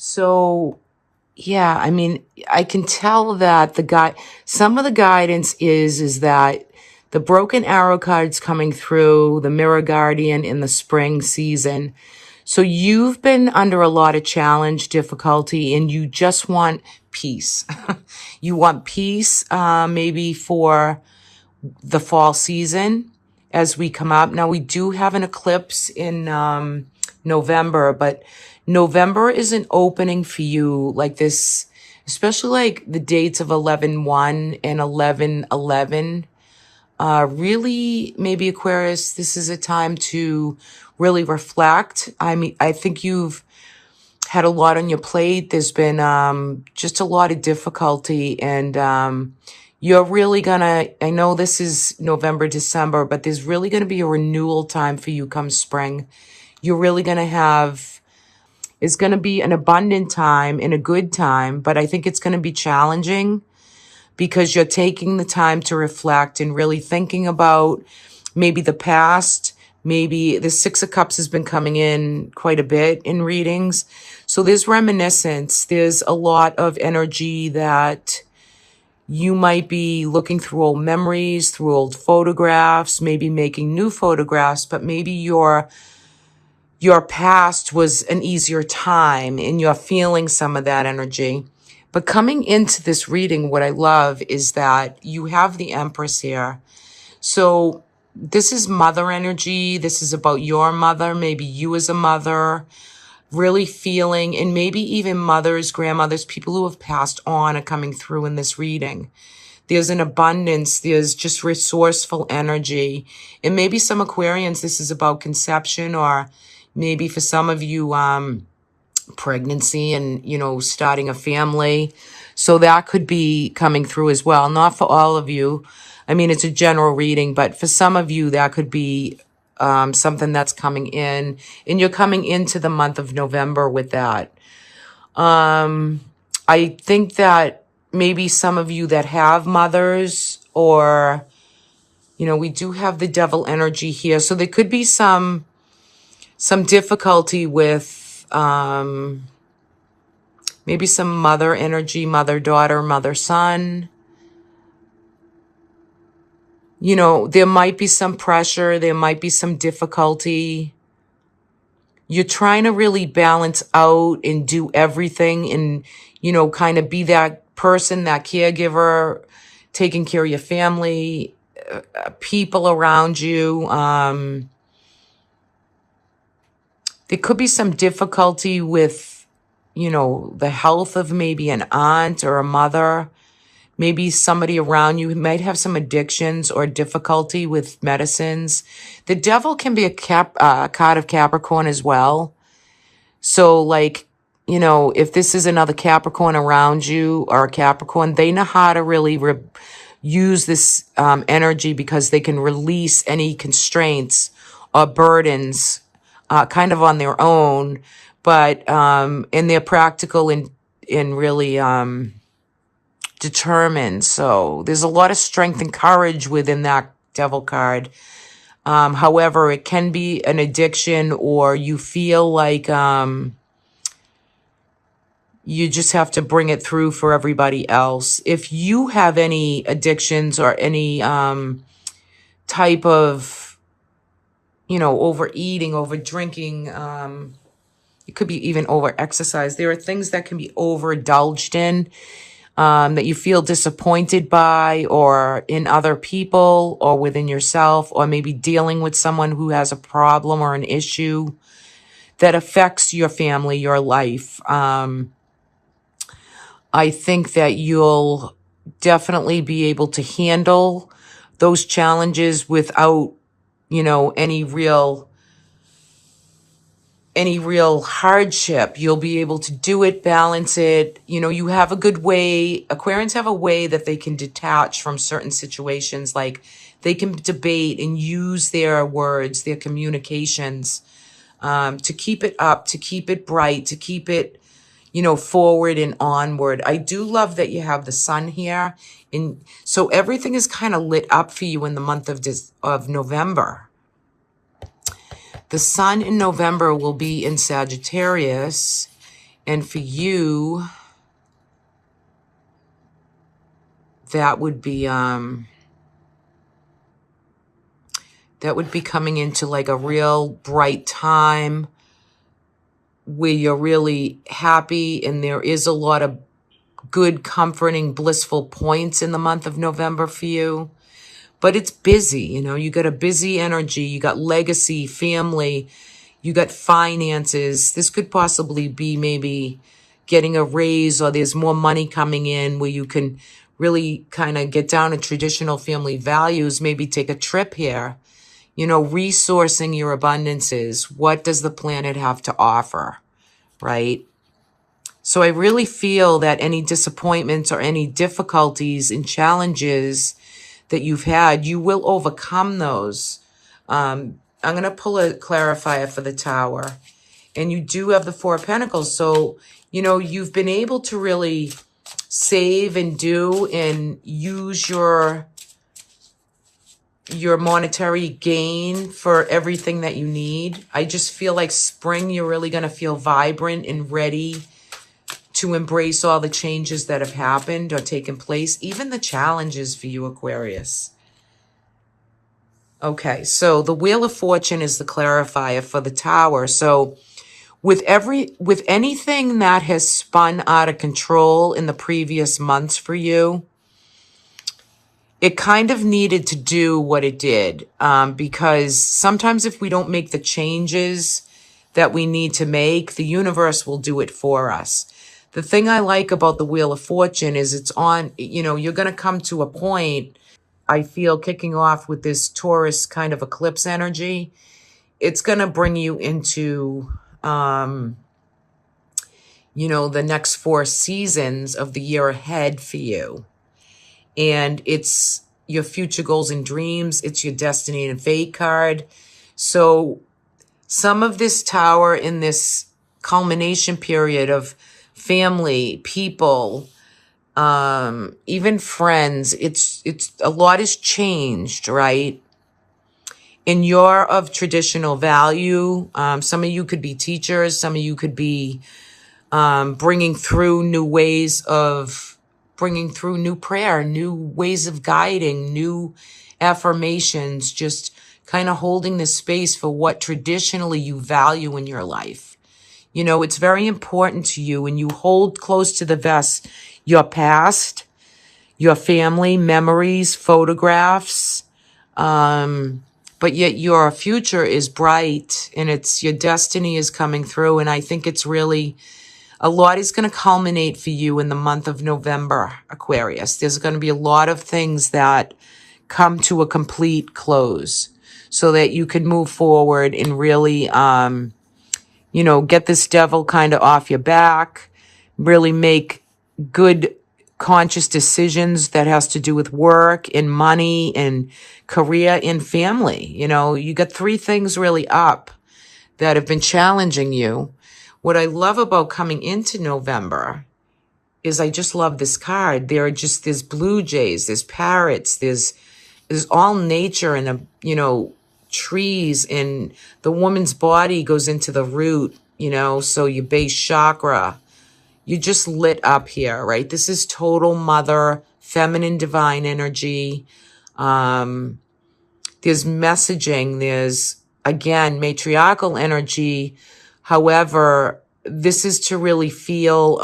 So, yeah, I mean, I can tell that some of the guidance is that the broken arrow cards coming through, the mirror guardian in the spring season. So you've been under a lot of challenge, difficulty, and you just want peace. You want peace, maybe for the fall season as we come up. Now, we do have an eclipse in November, but November is an opening for you like this, especially like the dates of 11/1 and 11/11. Really, maybe Aquarius, this is a time to really reflect. I mean, I think you've had a lot on your plate. There's been just a lot of difficulty, and you're really gonna, I know this is November, December, but there's really gonna be a renewal time for you come spring. You're really gonna have, it's gonna be an abundant time and a good time, but I think it's gonna be challenging because you're taking the time to reflect and really thinking about maybe the past. Maybe the Six of Cups has been coming in quite a bit in readings. So there's reminiscence. There's a lot of energy that you might be looking through old memories, through old photographs, maybe making new photographs, but maybe your past was an easier time and you're feeling some of that energy. But coming into this reading, what I love is that you have the Empress here. So this is mother energy. This is about your mother, maybe you as a mother, really feeling, and maybe even mothers, grandmothers, people who have passed on are coming through in this reading. There's an abundance. There's just resourceful energy. And maybe some Aquarians, this is about conception, or maybe for some of you, pregnancy and, starting a family. So that could be coming through as well. Not for all of you. I mean, it's a general reading, but for some of you, that could be something that's coming in. And you're coming into the month of November with that. I think that maybe some of you that have mothers, or, we do have the devil energy here. So there could be some difficulty with maybe some mother energy, mother-daughter, mother-son. There might be some pressure. There might be some difficulty. You're trying to really balance out and do everything and, kind of be that person, that caregiver, taking care of your family, people around you. There could be some difficulty with, the health of maybe an aunt or a mother. Maybe somebody around you might have some addictions or difficulty with medicines. The devil can be a card of Capricorn as well. So if this is another Capricorn around you or a Capricorn, they know how to really use this energy because they can release any constraints or burdens kind of on their own, but and they're practical and really determined. So there's a lot of strength and courage within that devil card. However, it can be an addiction, or you feel like you just have to bring it through for everybody else. If you have any addictions or any type of overeating, over drinking, it could be even over exercise. There are things that can be overindulged in, that you feel disappointed by, or in other people, or within yourself, or maybe dealing with someone who has a problem or an issue that affects your family, your life. I think that you'll definitely be able to handle those challenges without any real hardship. You'll be able to do it, balance it. You have a good way. Aquarians have a way that they can detach from certain situations. Like they can debate and use their words, their communications, to keep it up, to keep it bright, to keep it, forward and onward. I do love that you have the sun here. And so everything is kind of lit up for you in the month of November. The sun in November will be in Sagittarius, And for you, that would be coming into like a real bright time where you're really happy, and there is a lot of good, comforting, blissful points in the month of November for you. But it's busy, you know, you got a busy energy, you got legacy, family, you got finances. This could possibly be maybe getting a raise, or there's more money coming in where you can really kind of get down to traditional family values, maybe take a trip here, you know, resourcing your abundances. What does the planet have to offer, right? So I really feel that any disappointments or any difficulties and challenges that you've had, you will overcome those. I'm going to pull a clarifier for the Tower. And you do have the Four of Pentacles. So, you know, you've been able to really save and do and use your monetary gain for everything that you need. I just feel like spring, you're really going to feel vibrant and ready to embrace all the changes that have happened or taken place, even the challenges for you, Aquarius. Okay, so the Wheel of Fortune is the clarifier for the Tower. So with anything that has spun out of control in the previous months for you, it kind of needed to do what it did, because sometimes if we don't make the changes that we need to make, the universe will do it for us. The thing I like about the Wheel of Fortune is it's on, you know, you're going to come to a point, I feel, kicking off with this Taurus kind of eclipse energy. It's going to bring you into, you know, the next 4 seasons of the year ahead for you. And it's your future goals and dreams. It's your destiny and fate card. So some of this Tower in this culmination period of family, people, even friends, it's a lot has changed, right? And you're of traditional value. Some of you could be teachers. Some of you could be bringing through new ways of bringing through new prayer, new ways of guiding, new affirmations, just kind of holding the space for what traditionally you value in your life. You know, it's very important to you, and you hold close to the vest your past, your family, memories, photographs, but yet your future is bright, and it's your destiny is coming through. And I think it's really, a lot is going to culminate for you in the month of November, Aquarius. There's going to be a lot of things that come to a complete close so that you can move forward and really, you know, get this devil kind of off your back, really make good conscious decisions that has to do with work and money and career and family. You know, you got 3 things really up that have been challenging you. What I love about coming into November is I just love this card. There's blue jays, there's parrots, there's all nature and, you know, trees, and the woman's body goes into the root, you know, so your base chakra, you just lit up here, right? This is total mother, feminine, divine energy. There's messaging, there's, again, matriarchal energy. However, this is to really feel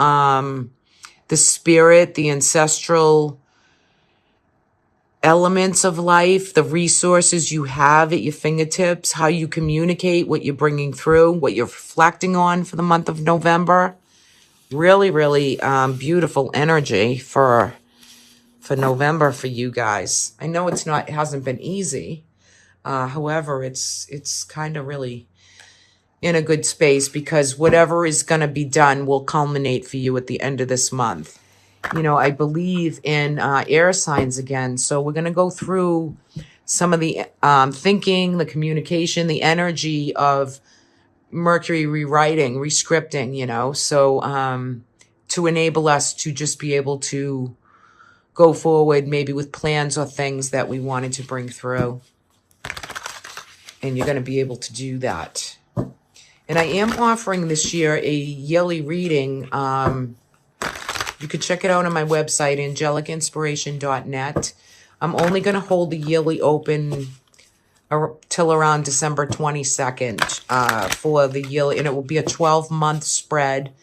the spirit, the ancestral elements of life, the resources you have at your fingertips, how you communicate, what you're bringing through, what you're reflecting on for the month of November. Really, really beautiful energy for November for you guys. I know it hasn't been easy. However, it's kind of really in a good space, because whatever is going to be done will culminate for you at the end of this month. You know, I believe in air signs again. So we're going to go through some of the thinking, the communication, the energy of Mercury rewriting, rescripting, you know, so to enable us to just be able to go forward maybe with plans or things that we wanted to bring through. And you're going to be able to do that. And I am offering this year a yearly reading. You can check it out on my website, angelicinspiration.net. I'm only going to hold the yearly open till around December 22nd for the yearly, and it will be a 12-month spread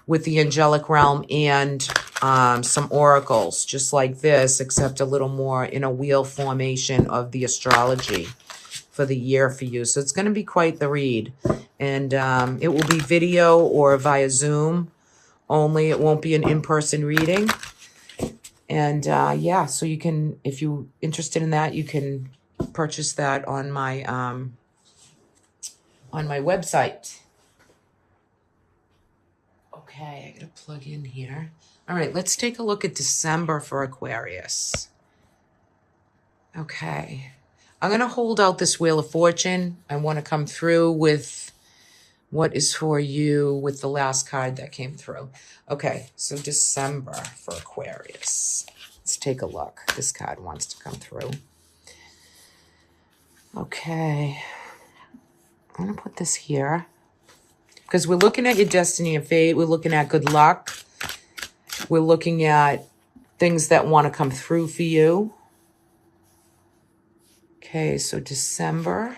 with the angelic realm and some oracles, just like this, except a little more in a wheel formation of the astrology for the year for you. So it's going to be quite the read. And it will be video or via Zoom only. It won't be an in-person reading. And yeah, so you can, if you're interested in that, you can purchase that on my website. Okay, I gotta plug in here. All right, let's take a look at December for Aquarius. Okay, I'm gonna hold out this Wheel of Fortune. I want to come through with what is for you with the last card that came through. Okay, so December for Aquarius. Let's take a look. This card wants to come through. Okay, I'm gonna put this here because we're looking at your destiny and fate. We're looking at good luck. We're looking at things that want to come through for you. Okay, so December.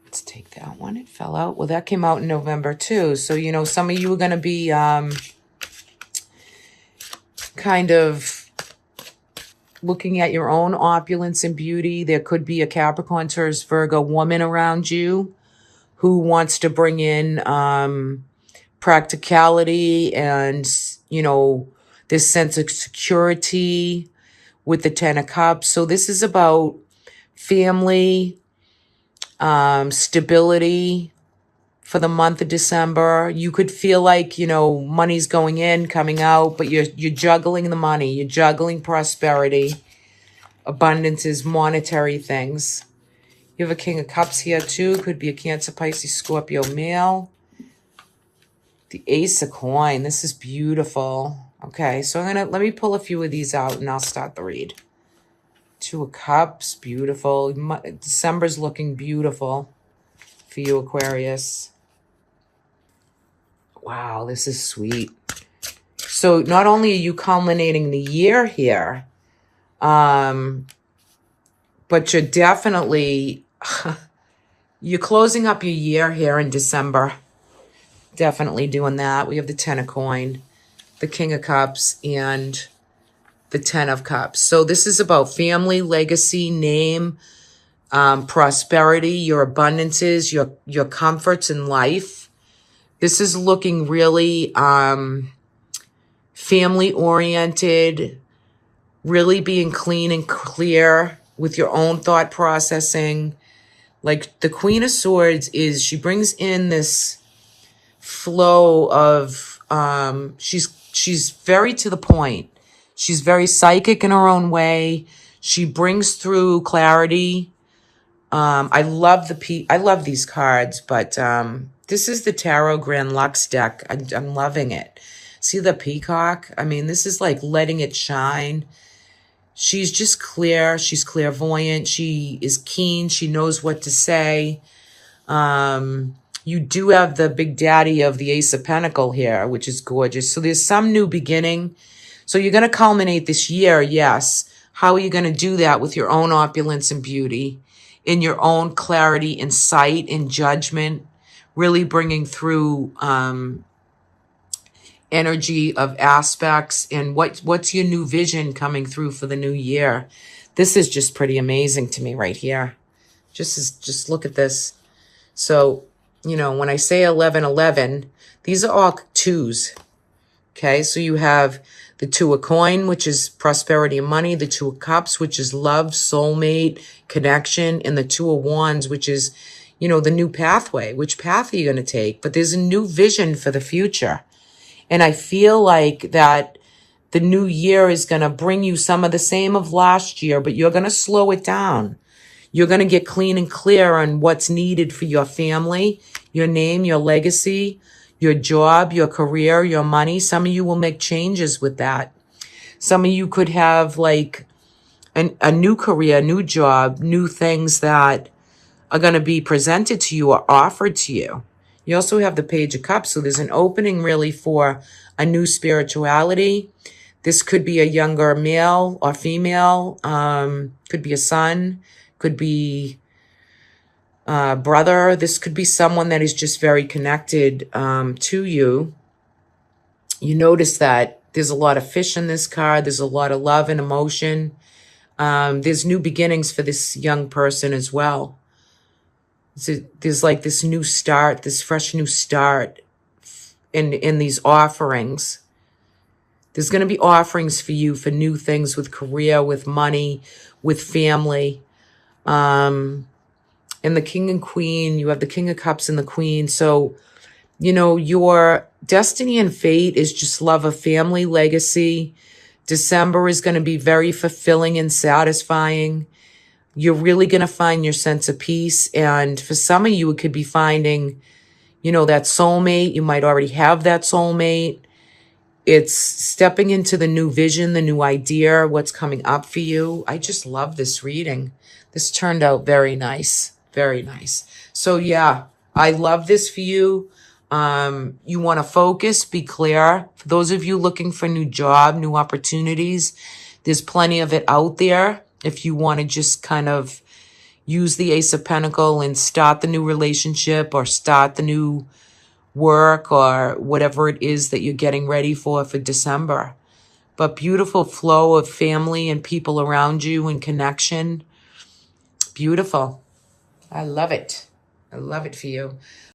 Let's take that one. It fell out. Well, that came out in November too. So, you know, some of you are going to be kind of looking at your own opulence and beauty. There could be a Capricorn, Taurus, Virgo woman around you who wants to bring in practicality and, you know, this sense of security with the Ten of Cups. So this is about family, stability for the month of December. You could feel like, you know, money's going in, coming out, but you're juggling the money. You're juggling prosperity. Abundance is monetary things. You have a King of Cups here too. Could be a Cancer, Pisces, Scorpio male. The Ace of Coin. This is beautiful. Okay, so let me pull a few of these out and I'll start the read. Two of Cups, beautiful. December's looking beautiful for you, Aquarius. Wow, this is sweet. So not only are you culminating the year here, but you're definitely, you're closing up your year here in December. Definitely doing that. We have the Ten of Coin, the King of Cups, and the Ten of Cups. So this is about family, legacy, name, prosperity, your abundances, your comforts in life. This is looking really family-oriented, really being clean and clear with your own thought processing. Like the Queen of Swords she brings in this flow of, she's very to the point. She's very psychic in her own way. She brings through clarity. I love these cards, but this is the Tarot Grand Lux deck. I'm loving it. See the peacock? I mean, this is like letting it shine. She's just clear. She's clairvoyant. She is keen. She knows what to say. You do have the big daddy of the Ace of Pentacles here, which is gorgeous. So there's some new beginning. So you're going to culminate this year, yes. How are you going to do that with your own opulence and beauty, in your own clarity and sight and judgment, really bringing through energy of aspects and what's your new vision coming through for the new year. This is just pretty amazing to me right here. Just look at this. So, you know, when I say 1111, these are all twos. Okay, so you have the Two of Coin, which is prosperity and money, the Two of Cups, which is love, soulmate, connection, and the Two of Wands, which is, you know, the new pathway. Which path are you going to take? But there's a new vision for the future. And I feel like that the new year is going to bring you some of the same of last year, but you're going to slow it down. You're going to get clean and clear on what's needed for your family, your name, your legacy, your job, your career, your money. Some of you will make changes with that. Some of you could have like a new career, new job, new things that are going to be presented to you or offered to you. You also have the Page of Cups, so there's an opening really for a new spirituality. This could be a younger male or female, could be a son, could be a brother. This could be someone that is just very connected to you. You notice that there's a lot of fish in this card. There's a lot of love and emotion. There's new beginnings for this young person as well. So there's like this new start, this fresh new start in these offerings. There's going to be offerings for you for new things with career, with money, with family. And the King and Queen, you have the King of Cups and the Queen. So, you know, your destiny and fate is just love of family, legacy. December is going to be very fulfilling and satisfying. You're really going to find your sense of peace. And for some of you, it could be finding, you know, that soulmate. You might already have that soulmate. It's stepping into the new vision, the new idea, what's coming up for you. I just love this reading. This turned out very nice. Very nice. So yeah, I love this for you. You want to focus, be clear. For those of you looking for a new job, new opportunities, there's plenty of it out there. If you want to just kind of use the Ace of Pentacles and start the new relationship or start the new work or whatever it is that you're getting ready for December. But beautiful flow of family and people around you and connection. Beautiful. I love it. I love it for you.